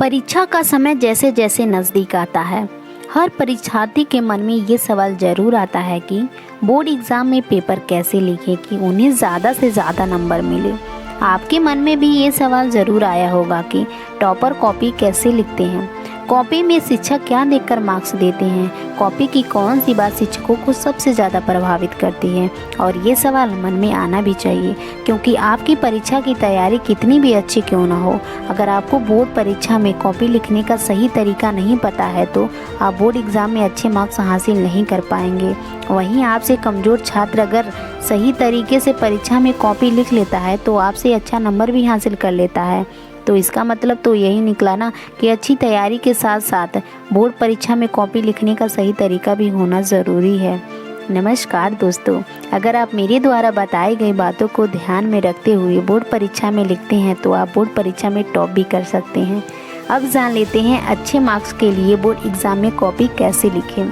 परीक्षा का समय जैसे जैसे नज़दीक आता है, हर परीक्षार्थी के मन में ये सवाल ज़रूर आता है कि बोर्ड एग्ज़ाम में पेपर कैसे लिखें कि उन्हें ज़्यादा से ज़्यादा नंबर मिले। आपके मन में भी ये सवाल ज़रूर आया होगा कि टॉपर कॉपी कैसे लिखते हैं, कॉपी में शिक्षक क्या देखकर मार्क्स देते हैं, कॉपी की कौन सी बात शिक्षकों को सबसे ज़्यादा प्रभावित करती है। और ये सवाल मन में आना भी चाहिए, क्योंकि आपकी परीक्षा की तैयारी कितनी भी अच्छी क्यों ना हो, अगर आपको बोर्ड परीक्षा में कॉपी लिखने का सही तरीका नहीं पता है तो आप बोर्ड एग्ज़ाम में अच्छे मार्क्स हासिल नहीं कर पाएंगे। वहीं आपसे कमज़ोर छात्र अगर सही तरीके से परीक्षा में कॉपी लिख लेता है तो आपसे अच्छा नंबर भी हासिल कर लेता है। तो इसका मतलब तो यही निकला ना कि अच्छी तैयारी के साथ साथ बोर्ड परीक्षा में कॉपी लिखने का सही तरीका भी होना ज़रूरी है। नमस्कार दोस्तों, अगर आप मेरे द्वारा बताई गई बातों को ध्यान में रखते हुए बोर्ड परीक्षा में लिखते हैं तो आप बोर्ड परीक्षा में टॉप भी कर सकते हैं। अब जान लेते हैं अच्छे मार्क्स के लिए बोर्ड एग्ज़ाम में कॉपी कैसे लिखें।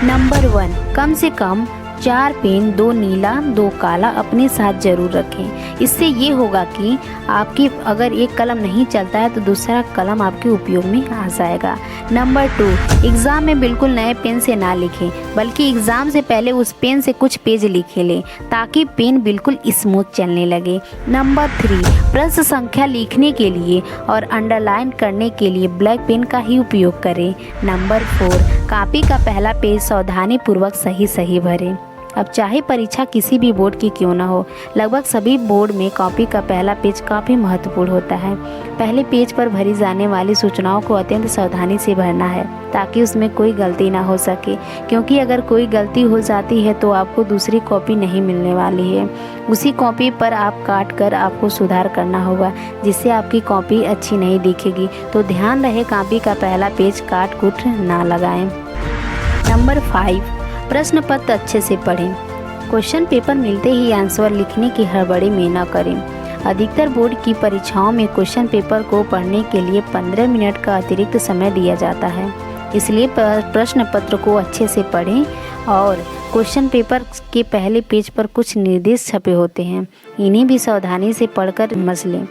नंबर 1, कम से कम 4 पेन, 2 नीला 2 काला अपने साथ ज़रूर रखें। इससे ये होगा कि आपकी अगर एक कलम नहीं चलता है तो दूसरा कलम आपके उपयोग में आ जाएगा। नंबर 2, एग्ज़ाम में बिल्कुल नए पेन से ना लिखें, बल्कि एग्ज़ाम से पहले उस पेन से कुछ पेज लिखे लें ताकि पेन बिल्कुल स्मूथ चलने लगे। नंबर 3, प्रश्न संख्या लिखने के लिए और अंडरलाइन करने के लिए ब्लैक पेन का ही उपयोग करें। नंबर 4, कॉपी का पहला पेज सावधानीपूर्वक सही भरें। अब चाहे परीक्षा किसी भी बोर्ड की क्यों ना हो, लगभग सभी बोर्ड में कॉपी का पहला पेज काफ़ी महत्वपूर्ण होता है। पहले पेज पर भरी जाने वाली सूचनाओं को अत्यंत सावधानी से भरना है ताकि उसमें कोई गलती ना हो सके, क्योंकि अगर कोई गलती हो जाती है तो आपको दूसरी कॉपी नहीं मिलने वाली है। उसी कॉपी पर आप काट कर आपको सुधार करना होगा, जिससे आपकी कॉपी अच्छी नहीं दिखेगी। तो ध्यान रहे कॉपी का पहला पेज काट कूट ना लगाएं। नंबर 5, प्रश्न पत्र अच्छे से पढ़ें। क्वेश्चन पेपर मिलते ही आंसर लिखने की हड़बड़ी में न करें। अधिकतर बोर्ड की परीक्षाओं में क्वेश्चन पेपर को पढ़ने के लिए 15 मिनट का अतिरिक्त समय दिया जाता है, इसलिए प्रश्न पत्र को अच्छे से पढ़ें। और क्वेश्चन पेपर के पहले पेज पर कुछ निर्देश छपे होते हैं, इन्हें भी सावधानी से पढ़कर समझ लें।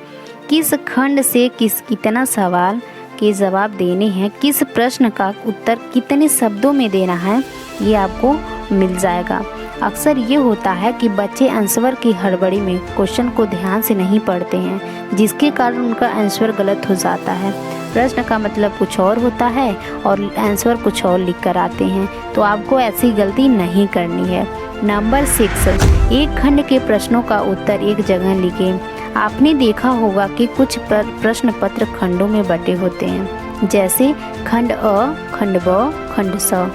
किस खंड से कितना सवाल के जवाब देने हैं, किस प्रश्न का उत्तर कितने शब्दों में देना है, ये आपको मिल जाएगा। अक्सर ये होता है कि बच्चे आंसर की हड़बड़ी में क्वेश्चन को ध्यान से नहीं पढ़ते हैं, जिसके कारण उनका आंसर गलत हो जाता है। प्रश्न का मतलब कुछ और होता है और आंसर कुछ और लिख कर आते हैं, तो आपको ऐसी गलती नहीं करनी है। नंबर 6, एक खंड के प्रश्नों का उत्तर एक जगह लिखें। आपने देखा होगा कि कुछ प्रश्न पत्र खंडों में बटे होते हैं, जैसे खंड अ, खंड ब, खंड स।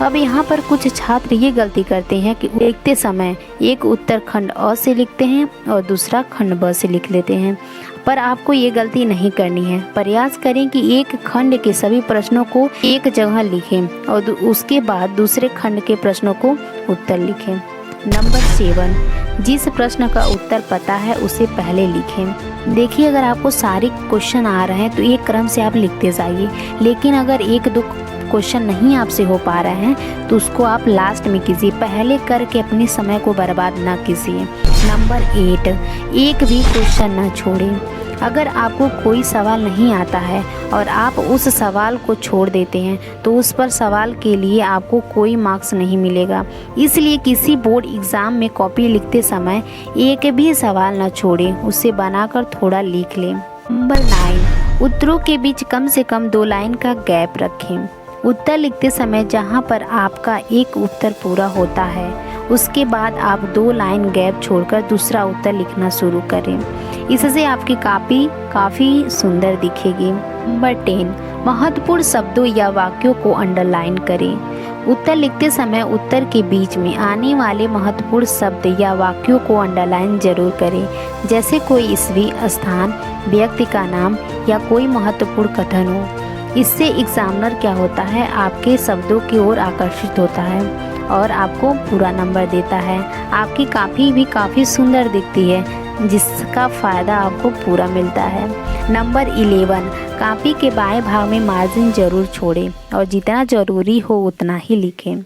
अब यहाँ पर कुछ छात्र ये गलती करते हैं कि लिखते समय एक उत्तर खंड अ से लिखते हैं और दूसरा खंड ब से लिख लेते हैं, पर आपको ये गलती नहीं करनी है। प्रयास करें कि एक खंड के सभी प्रश्नों को एक जगह लिखें और उसके बाद दूसरे खंड के प्रश्नों को उत्तर लिखें। नंबर 7, जिस प्रश्न का उत्तर पता है उसे पहले लिखें। देखिए, अगर आपको सारे क्वेश्चन आ रहे हैं तो एक क्रम से आप लिखते जाइए, लेकिन अगर 1-2 क्वेश्चन नहीं आपसे हो पा रहे हैं तो उसको आप लास्ट में कीजिए, पहले करके अपने समय को बर्बाद ना कीजिए। नंबर 8, एक भी क्वेश्चन ना छोड़ें। अगर आपको कोई सवाल नहीं आता है और आप उस सवाल को छोड़ देते हैं तो उस पर सवाल के लिए आपको कोई मार्क्स नहीं मिलेगा। इसलिए किसी बोर्ड एग्ज़ाम में कॉपी लिखते समय एक भी सवाल ना छोड़ें, उसे बनाकर थोड़ा लिख लें। नंबर 9, उत्तरों के बीच कम से कम 2 लाइन का गैप रखें। उत्तर लिखते समय जहां पर आपका एक उत्तर पूरा होता है उसके बाद आप 2 लाइन गैप छोड़कर दूसरा उत्तर लिखना शुरू करें। इससे आपकी कॉपी काफ़ी सुंदर दिखेगी। नंबर 10, महत्वपूर्ण शब्दों या वाक्यों को अंडरलाइन करें। उत्तर लिखते समय उत्तर के बीच में आने वाले महत्वपूर्ण शब्द या वाक्यों को अंडरलाइन जरूर करें, जैसे कोई ईस्वी, स्थान, व्यक्ति का नाम या कोई महत्वपूर्ण कथन हो। इससे एग्जामिनर क्या होता है, आपके शब्दों की ओर आकर्षित होता है और आपको पूरा नंबर देता है। आपकी कॉपी भी काफ़ी सुंदर दिखती है, जिसका फ़ायदा आपको पूरा मिलता है। नंबर 11, कॉपी के बाएं भाग में मार्जिन जरूर छोड़ें और जितना ज़रूरी हो उतना ही लिखें।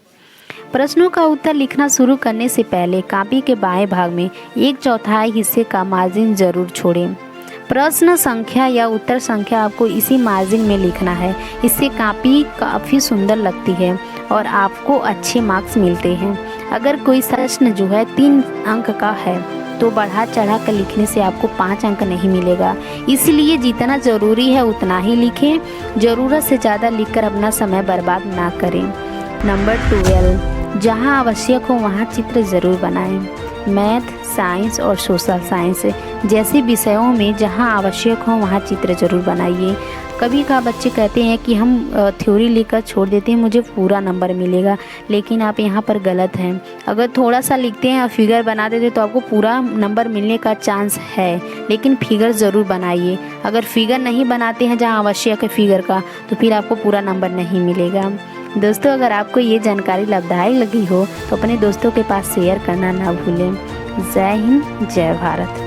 प्रश्नों का उत्तर लिखना शुरू करने से पहले कॉपी के बाएं भाग में 1/4 हिस्से का मार्जिन जरूर छोड़ें। प्रश्न संख्या या उत्तर संख्या आपको इसी मार्जिन में लिखना है। इससे कॉपी काफ़ी सुंदर लगती है और आपको अच्छे मार्क्स मिलते हैं। अगर कोई प्रश्न जो है 3 अंक का है तो बढ़ा चढ़ा कर लिखने से आपको 5 अंक नहीं मिलेगा। इसलिए जितना ज़रूरी है उतना ही लिखें, ज़रूरत से ज़्यादा लिखकर अपना समय बर्बाद ना करें। नंबर 12, जहाँ आवश्यक हो वहाँ चित्र ज़रूर बनाएं। मैथ, साइंस और सोशल साइंस जैसे विषयों में जहाँ आवश्यक हो वहाँ चित्र ज़रूर बनाइए। कभी का बच्चे कहते हैं कि हम थ्योरी लेकर छोड़ देते हैं, मुझे पूरा नंबर मिलेगा, लेकिन आप यहाँ पर गलत हैं। अगर थोड़ा सा लिखते हैं और फिगर बना देते तो आपको पूरा नंबर मिलने का चांस है, लेकिन फिगर ज़रूर बनाइए। अगर फिगर नहीं बनाते हैं जहाँ आवश्यक है फिगर का, तो फिर आपको पूरा नंबर नहीं मिलेगा। दोस्तों, अगर आपको ये जानकारी लाभदायक लगी हो तो अपने दोस्तों के पास शेयर करना ना भूलें। जय हिंद, जय भारत।